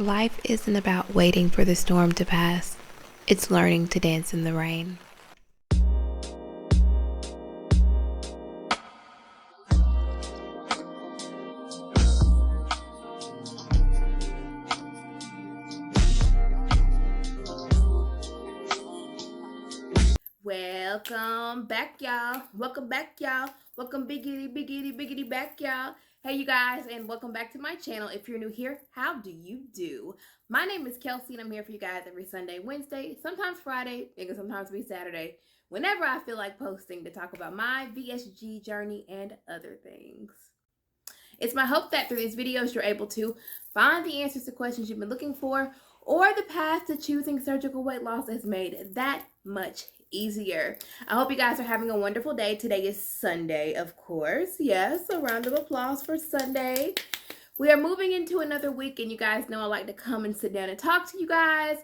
Life isn't about waiting for the storm to pass. It's learning to dance in the rain. Welcome back, y'all. Welcome back, y'all. Welcome biggity back, y'all. Hey, you guys, and welcome back to my channel. If you're new here, how do you do? My name is Kelsey, and I'm here for you guys every Sunday, Wednesday, sometimes Friday, it can sometimes be Saturday, whenever I feel like posting to talk about my VSG journey and other things. It's my hope that through these videos, you're able to find the answers to questions you've been looking for, or the path to choosing surgical weight loss is made that much easier. I hope you guys are having a wonderful day. Today is Sunday, of course. Yes, a round of applause for Sunday. We are moving into another week, and you guys know I like to come and sit down and talk to you guys.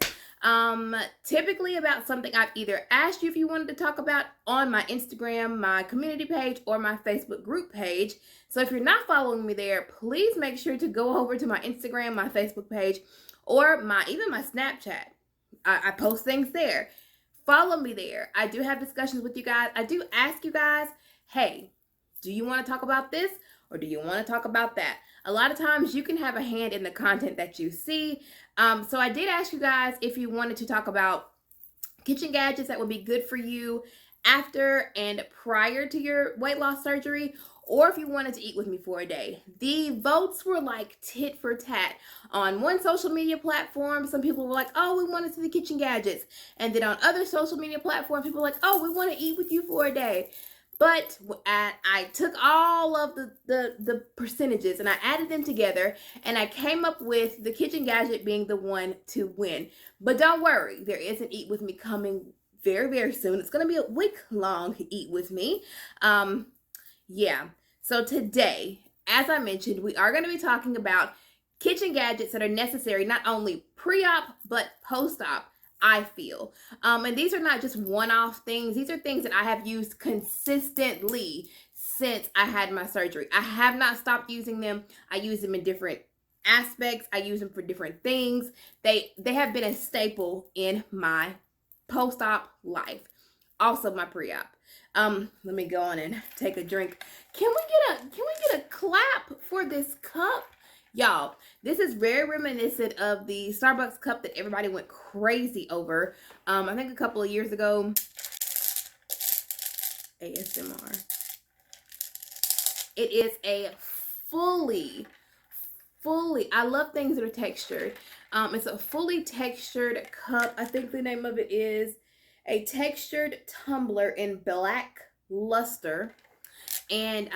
Typically about something I've either asked you if you wanted to talk about on my Instagram, my community page, or my Facebook group page. So if you're not following me there, please make sure to go over to my Instagram, my Facebook page, or even my Snapchat. I post things there. Follow me there. I do have discussions with you guys. I do ask you guys, hey, do you want to talk about this or do you want to talk about that? A lot of times you can have a hand in the content that you see. So I did ask you guys if you wanted to talk about kitchen gadgets that would be good for you after and prior to your weight loss surgery, or if you wanted to eat with me for a day. The votes were like tit for tat. On one social media platform, some people were like, oh, we want to see the kitchen gadgets. And then on other social media platforms, people were like, oh, we want to eat with you for a day. But I took all of the percentages and I added them together, and I came up with the kitchen gadget being the one to win. But don't worry, there is an Eat With Me coming very, very soon. It's going to be a week-long Eat With Me. Yeah. So today, as I mentioned, we are going to be talking about kitchen gadgets that are necessary not only pre-op, but post-op, I feel. And these are not just one-off things. These are things that I have used consistently since I had my surgery. I have not stopped using them. I use them in different aspects. I use them for different things. They have been a staple in my post-op life. Also my pre-op. Let me go on and take a drink. Can we get a clap for this cup? Y'all, this is very reminiscent of the Starbucks cup that everybody went crazy over. I think a couple of years ago. ASMR. It is a fully, I love things that are textured. It's a fully textured cup. I think the name of it is a textured tumbler in black luster. And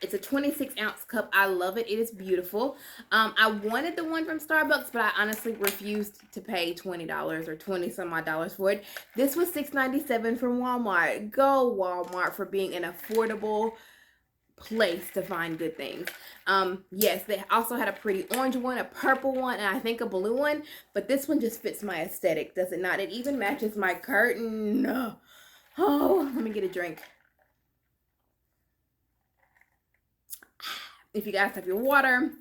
it's a 26-ounce cup. I love it. It is beautiful. I wanted the one from Starbucks, but I honestly refused to pay $20 or 20 some odd dollars for it. This was $6.97 from Walmart. Go Walmart for being an affordable place to find good things. Yes, they also had a pretty orange one, a purple one, and I think a blue one, but this one just fits my aesthetic, does it not? It even matches my curtain. Oh, let me get a drink. If you guys have your water,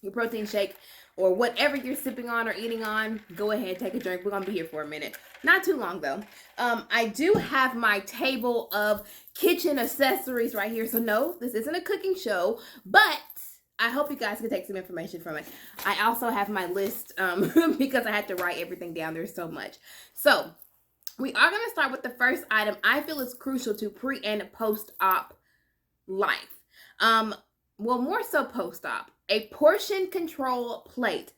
your protein shake, or whatever you're sipping on or eating on, go ahead, take a drink. We're going to be here for a minute. Not too long, though. I do have my table of kitchen accessories right here. So, no, this isn't a cooking show, but I hope you guys can take some information from it. I also have my list because I had to write everything down. There's so much. So, we are going to start with the first item I feel is crucial to pre- and post-op life. Well, more so post-op, a portion control plate.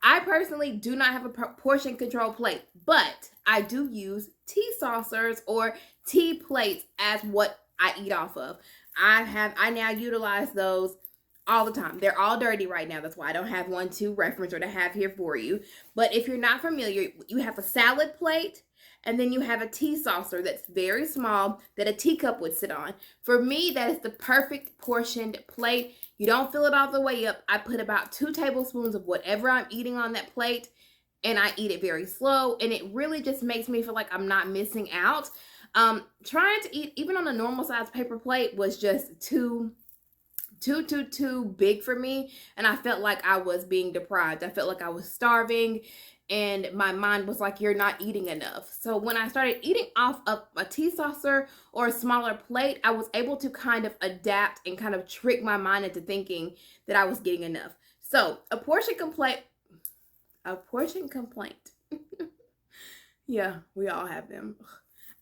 I personally do not have a portion control plate, but I do use tea saucers or tea plates as what I eat off of. I now utilize those all the time. They're all dirty right now. That's why I don't have one to reference or to have here for you. But if you're not familiar, you have a salad plate, and then you have a tea saucer that's very small that a teacup would sit on. For me, that is the perfect portioned plate. You don't fill it all the way up. I put about 2 tablespoons of whatever I'm eating on that plate, and I eat it very slow, and it really just makes me feel like I'm not missing out. Trying to eat even on a normal size paper plate was just too too big for me, and I felt like I was being deprived. I felt like I was starving, and my mind was like, you're not eating enough. So when I started eating off of a tea saucer or a smaller plate, I was able to kind of adapt and kind of trick my mind into thinking that I was getting enough. So a portion complaint. Yeah, we all have them.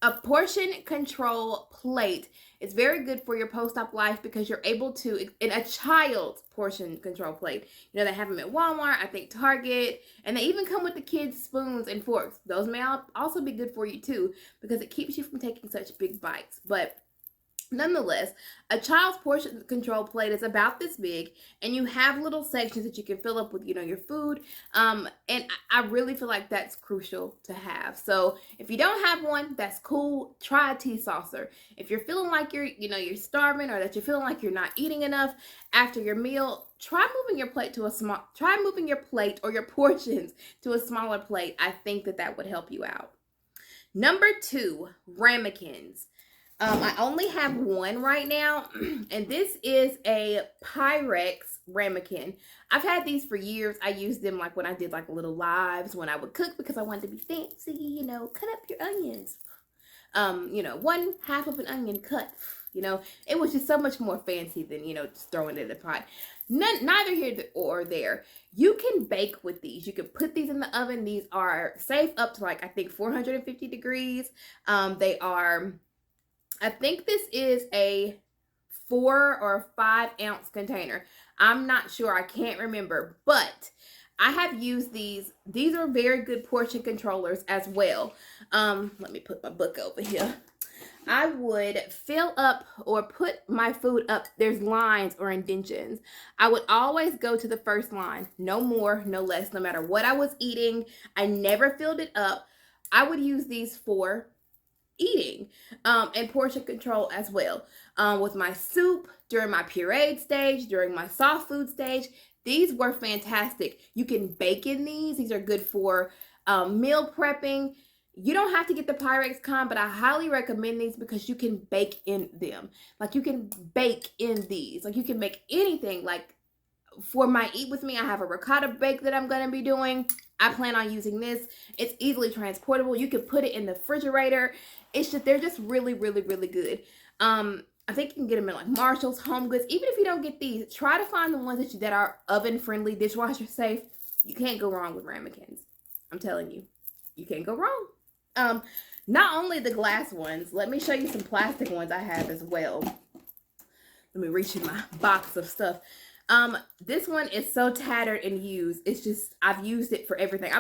A portion control plate is very good for your post-op life because you're able to, in a child's portion control plate. You know, they have them at Walmart, I think Target, and they even come with the kids' spoons and forks. Those may also be good for you too because it keeps you from taking such big bites. But nonetheless, a child's portion control plate is about this big, and you have little sections that you can fill up with, you know, your food. And I really feel like that's crucial to have. So if you don't have one, that's cool. Try a tea saucer. If you're feeling like you're starving, or that you're feeling like you're not eating enough after your meal, try moving your plate or your portions to a smaller plate. I think that would help you out. Number 2, Ramekins. I only have one right now, and this is a Pyrex ramekin. I've had these for years. I used them like when I did like little lives when I would cook because I wanted to be fancy, you know, cut up your onions. You know, 1/2 of an onion cut, you know, it was just so much more fancy than, you know, just throwing it in the pot. Neither here or there. You can bake with these. You can put these in the oven. These are safe up to like, I think 450 degrees. I think this is a 4 or 5 ounce container. I'm not sure. I can't remember. But I have used these. These are very good portion controllers as well. Let me put my book over here. I would fill up or put my food up. There's lines or indentions. I would always go to the first line. No more, no less. No matter what I was eating, I never filled it up. I would use these for eating and portion control as well. With my soup, during my pureed stage, during my soft food stage, these were fantastic. You can bake in these. These are good for meal prepping. You don't have to get the Pyrex kind, but I highly recommend these because you can bake in them. Like, you can bake in these. Like, you can make anything. Like, for my Eat With Me, I have a ricotta bake that I'm going to be doing. I plan on using this. It's easily transportable. You can put it in the refrigerator. They're just really, really, really good. I think you can get them in like Marshall's, Home Goods. Even if you don't get these, try to find the ones that are oven friendly, dishwasher safe. You can't go wrong with Ramekins. I'm telling you, you can't go wrong. Not only the glass ones, let me show you some plastic ones I have as well. Let me reach in my box of stuff. This one is so tattered and used. It's just, I've used it for everything.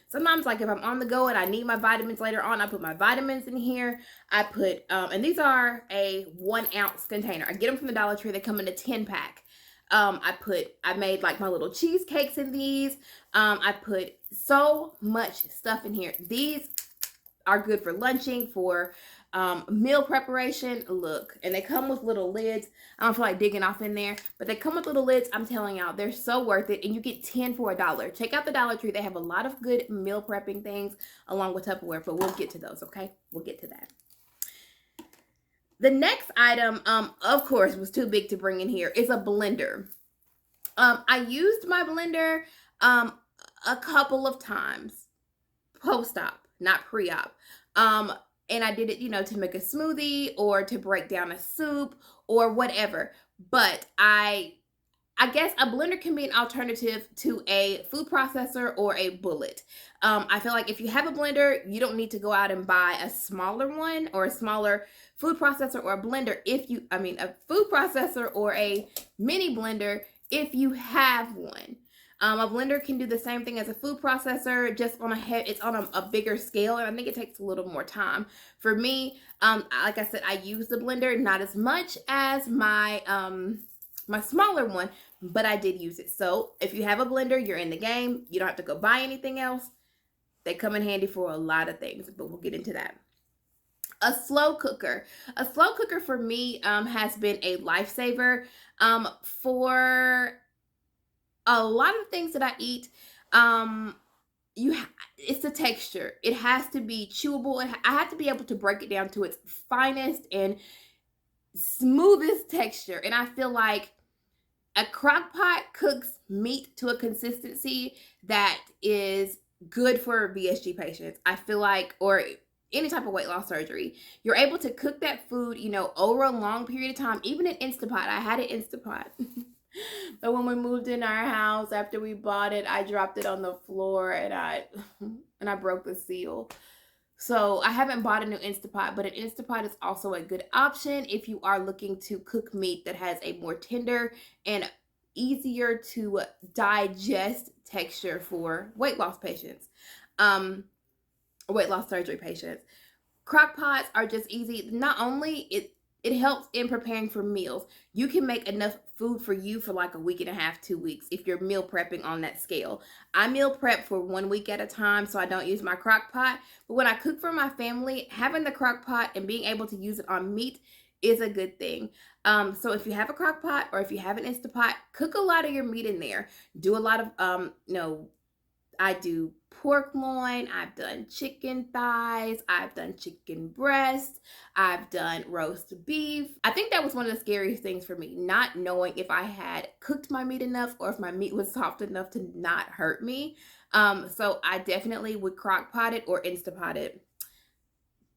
Sometimes like if I'm on the go and I need my vitamins later on, I put my vitamins in here. I put, and these are a 1 ounce container. I get them from the Dollar Tree. They come in a 10-pack. I made like my little cheesecakes in these. I put so much stuff in here. These are good for lunching, for meal preparation. Look, and they come with little lids. I don't feel like digging off in there, but they come with little lids. I'm telling y'all, they're so worth it, and you get 10 for $1. Check out the Dollar Tree. They have a lot of good meal prepping things along with Tupperware, but we'll get to those, okay? We'll get to that. The next item, of course, was too big to bring in here, is a blender. I used my blender a couple of times post-op, not pre-op. And I did it, you know, to make a smoothie or to break down a soup or whatever. But I guess a blender can be an alternative to a food processor or a bullet. I feel like if you have a blender, you don't need to go out and buy a smaller one or a smaller food processor or a blender. A food processor or a mini blender if you have one. A blender can do the same thing as a food processor, just it's on a bigger scale, and I think it takes a little more time. For me, like I said, I use the blender, not as much as my my smaller one, but I did use it. So if you have a blender, you're in the game. You don't have to go buy anything else. They come in handy for a lot of things, but we'll get into that. A slow cooker. A slow cooker for me has been a lifesaver for a lot of things that I eat. It's the texture. It has to be chewable. I have to be able to break it down to its finest and smoothest texture. And I feel like A crock pot cooks meat to a consistency that is good for VSG patients. I feel like, or any type of weight loss surgery, you're able to cook that food, over a long period of time. Even an Instapot. I had an Instapot. But when we moved in our house after we bought it, I dropped it on the floor and I broke the seal. So I haven't bought a new Instapot, but an Instapot is also a good option if you are looking to cook meat that has a more tender and easier to digest texture for weight loss patients, weight loss surgery patients. Crock pots are just easy. Not only it helps in preparing for meals. You can make enough food for you for like a week and a half, 2 weeks if you're meal prepping on that scale. I meal prep for 1 week at a time, so I don't use my crock pot. But when I cook for my family, having the crock pot and being able to use it on meat is a good thing. So if you have a crock pot or if you have an Instapot, cook a lot of your meat in there. Do a lot of I do pork loin, I've done chicken thighs, I've done chicken breast, I've done roast beef. I think that was one of the scariest things for me, not knowing if I had cooked my meat enough or if my meat was soft enough to not hurt me. So I definitely would crock pot it or Instapot it.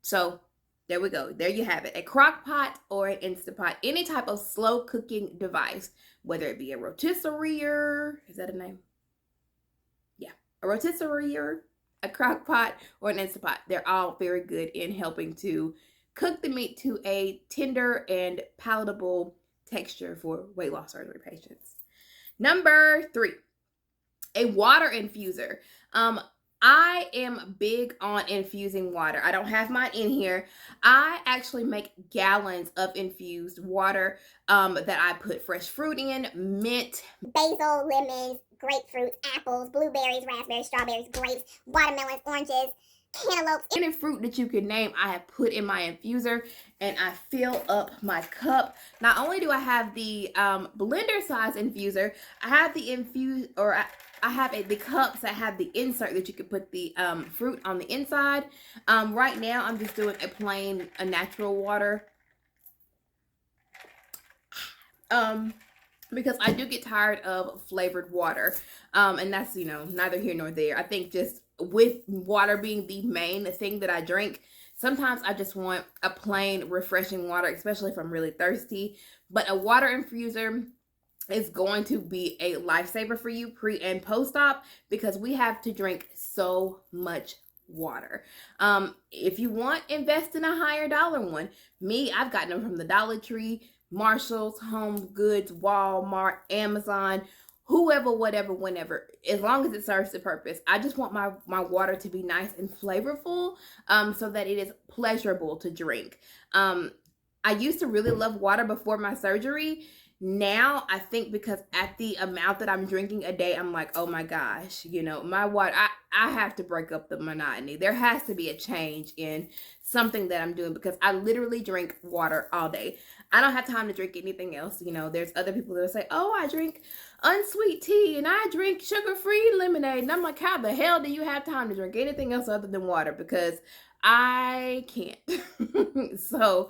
So there we go. There you have it. A crock pot or an Instapot, any type of slow cooking device, whether it be a rotisserie, is that a name? A rotisserie, a crock pot, or an Instapot. They're all very good in helping to cook the meat to a tender and palatable texture for weight loss surgery patients. Number 3, a water infuser. I am big on infusing water. I don't have mine in here. I actually make gallons of infused water that I put fresh fruit in, mint, basil, lemons, grapefruits, apples, blueberries, raspberries, strawberries, grapes, watermelons, oranges, cantaloupes. Any fruit that you could name, I have put in my infuser and I fill up my cup. Not only do I have the blender size infuser, I have the I have the cups that have the insert that you can put the fruit on the inside. Right now, I'm just doing a natural water. Because I do get tired of flavored water. And that's, neither here nor there. I think just with water being the main thing that I drink, sometimes I just want a plain, refreshing water, especially if I'm really thirsty. But a water infuser is going to be a lifesaver for you pre and post-op because we have to drink so much water. If you want, invest in a higher dollar one. I've gotten them from the Dollar Tree, Marshalls, Home Goods, Walmart, Amazon, whoever, whatever, whenever, as long as it serves the purpose. I just want my water to be nice and flavorful, so that it is pleasurable to drink. I used to really love water before my surgery. Now, I think because at the amount that I'm drinking a day, I'm like, oh my gosh, my water, I have to break up the monotony. There has to be a change in something that I'm doing because I literally drink water all day. I don't have time to drink anything else. There's other people that will say, oh, I drink unsweet tea and I drink sugar-free lemonade. And I'm like, how the hell do you have time to drink anything else other than water? Because I can't. So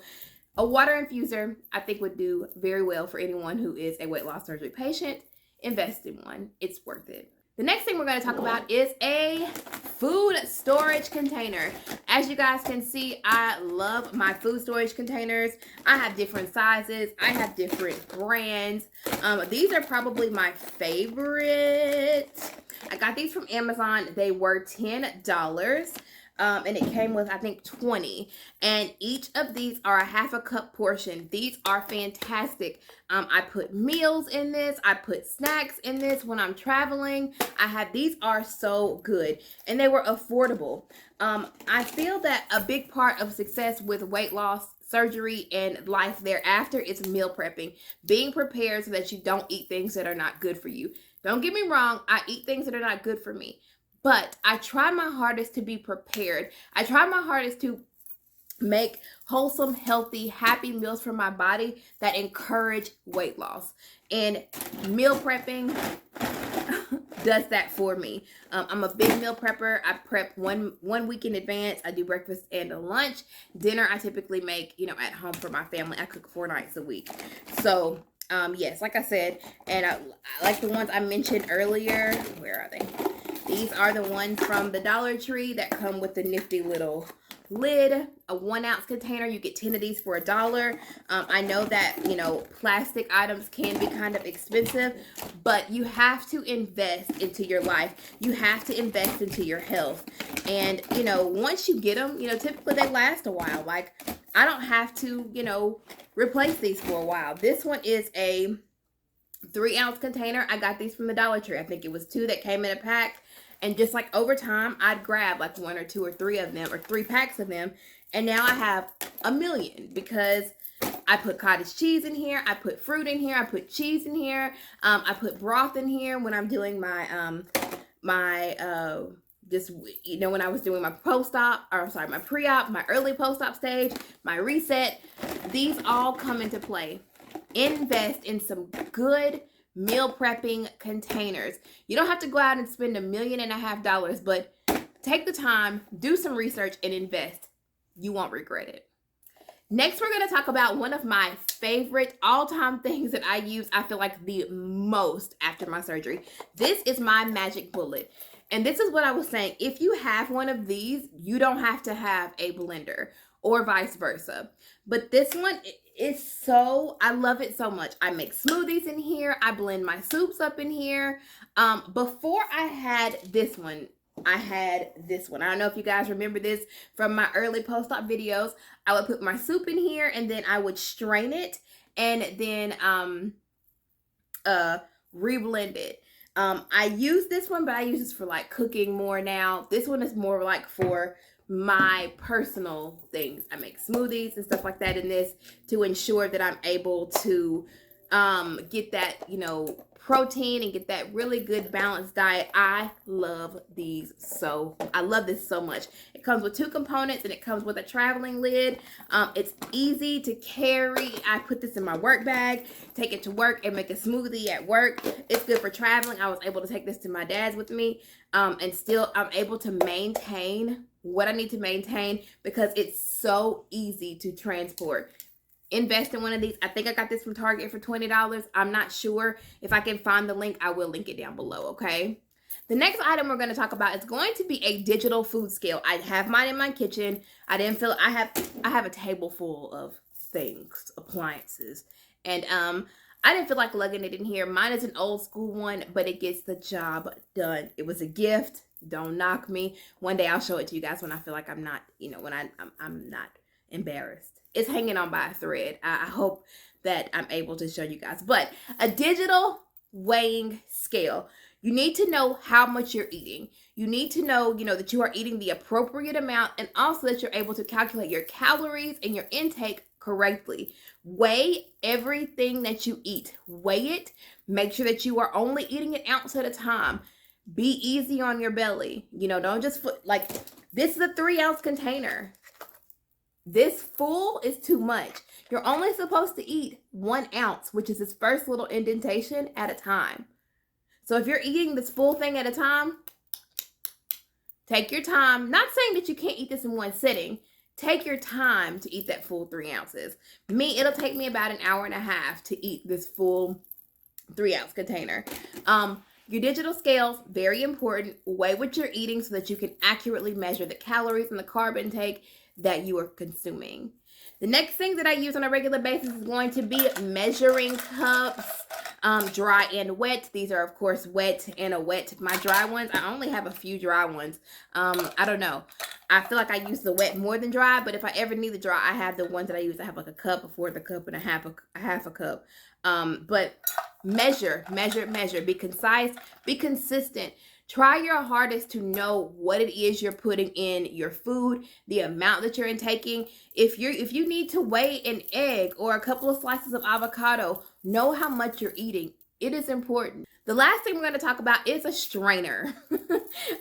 a water infuser, I think, would do very well for anyone who is a weight loss surgery patient. Invest in one. It's worth it. The next thing we're going to talk about is a food storage container. As you guys can see, I love my food storage containers. I have different sizes. I have different brands. These are probably my favorite. I got these from Amazon. They were $10. And it came with, I think, 20. And each of these are a half a cup portion. These are fantastic. I put meals in this. I put snacks in this when I'm traveling. These are so good. And they were affordable. I feel that a big part of success with weight loss surgery and life thereafter is meal prepping. Being prepared so that you don't eat things that are not good for you. Don't get me wrong. I eat things that are not good for me. But I try my hardest to be prepared. I try my hardest to make wholesome, healthy, happy meals for my body that encourage weight loss. And meal prepping does that for me. I'm a big meal prepper. I prep one week in advance. I do breakfast and a lunch. Dinner I typically make, at home for my family. I cook 4 nights a week. So Yes, like I said, and I like the ones I mentioned earlier. Where are they? These are the ones from the Dollar Tree that come with the nifty little lid, a 1 ounce container. You get 10 of these for $1. I know that, you know, plastic items can be kind of expensive, but you have to invest into your life. You have to invest into your health. And, you know, once you get them, you know, typically they last a while. Like, I don't have to, you know, replace these for a while. This one is a 3 ounce container. I got these from the Dollar Tree. I think it was 2 that came in a pack. And just like over time, I'd grab like 1 or 2 or 3 of them, or 3 packs of them. And now I have a million because I put cottage cheese in here. I put fruit in here. I put cheese in here. I put broth in here when I'm doing my, just, you know, when I was doing my post-op, or I'm sorry, my pre-op, my early post-op stage, my reset. These all come into play. Invest in some good meal prepping containers. You don't have to go out and spend $1.5 million, but take the time, do some research, and invest. You won't regret it. Next, we're going to talk about one of my favorite all-time things that I use, I feel like, the most after my surgery. This is my magic bullet. And this is what I was saying. If you have one of these, you don't have to have a blender, or vice versa. But this one is so, I love it so much. I make smoothies in here. I blend my soups up in here. Before I had this one, I don't know if you guys remember this from my early post-op videos. I would put my soup in here, and then I would strain it, and then reblend it. I use this one, but I use this for like cooking more now. This one is more like for my personal things. I make smoothies and stuff like that in this to ensure that I'm able to get that, you know, protein and get that really good balanced diet. I love these I love this so much. It comes with 2 components, and it comes with a traveling lid. It's easy to carry. I put this in my work bag, take it to work, and make a smoothie at work. It's good for traveling. I was able to take this to my dad's with me, and still I'm able to maintain what I need to maintain because it's so easy to transport. Invest in one of these. I think I got this from Target for $20. I'm not sure. If I can find the link, I will link it down below, okay? The next item we're going to talk about is going to be a digital food scale. I have mine in my kitchen. I have a table full of things, appliances, and I didn't feel like lugging it in here. Mine is an old school one, but it gets the job done. It was a gift. Don't knock me. One day I'll show it to you guys when I feel like I'm not, you know, when I'm not embarrassed. It's hanging on by a thread. I hope that I'm able to show you guys. But a digital weighing scale. You need to know how much you're eating. You need to know, you know, that you are eating the appropriate amount, and also that you're able to calculate your calories and your intake correctly. Weigh everything that you eat. Weigh it. Make sure that you are only eating 1 ounce at a time. Be easy on your belly. You know, don't just like, this is a 3 ounce container. This full is too much. You're only supposed to eat 1 ounce, which is this first little indentation, at a time. So if you're eating this full thing at a time, take your time. Not saying that you can't eat this in one sitting. Take your time to eat that full 3 ounces. It'll take me about 1.5 hours to eat this full 3 ounce container. Your digital scales, very important. Weigh what you're eating so that you can accurately measure the calories and the carb intake that you are consuming. The next thing that I use on a regular basis is going to be measuring cups, dry and wet. These are, of course, wet and a wet. My dry ones, I only have a few dry ones. I don't know. I feel like I use the wet more than dry, but if I ever need the dry, I have the ones that I use. I have like a cup, a fourth a cup, and a half a cup. But measure. Be concise, be consistent. Try your hardest to know what it is you're putting in your food, the amount that you're intaking. If you need to weigh an egg or a couple of slices of avocado, know how much you're eating. It is important. The last thing we're going to talk about is a strainer.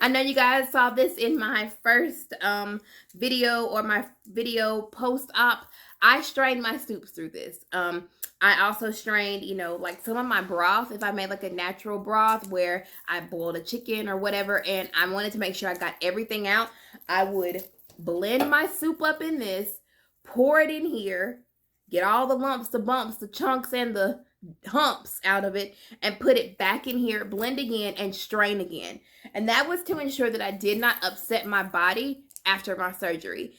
I know you guys saw this in my first video, or my video post-op. I strained my soups through this. I also strained, you know, like some of my broth. If I made like a natural broth where I boiled a chicken or whatever, and I wanted to make sure I got everything out, I would blend my soup up in this, pour it in here, get all the lumps, the bumps, the chunks, and the humps out of it and put it back in here, blend again, and strain again. And that was to ensure that I did not upset my body after my surgery.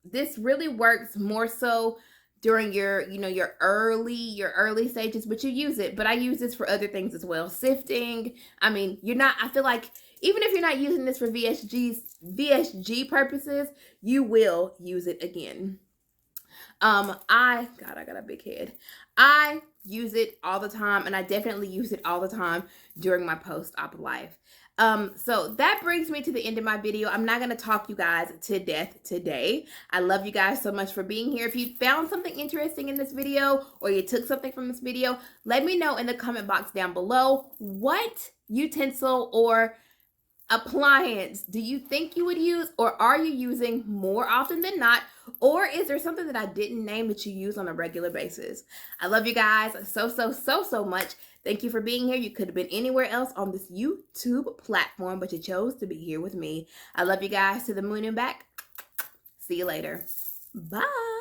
This really works more so during your, your early stages, but you use it. But I use this for other things as well. Sifting. I mean, I feel like even if you're not using this for VSG purposes, you will use it again. I got a big head. I use it all the time, and I definitely use it all the time during my post-op life. So that brings me to the end of my video. I'm not going to talk you guys to death today. I love you guys so much for being here. If you found something interesting in this video or you took something from this video, let me know in the comment box down below. What utensil or appliance do you think you would use, or are you using more often than not? Or is there something that I didn't name that you use on a regular basis? I love you guys so much. Thank you for being here. You could have been anywhere else on this YouTube platform, but you chose to be here with me. I love you guys to the moon and back. See you later. Bye.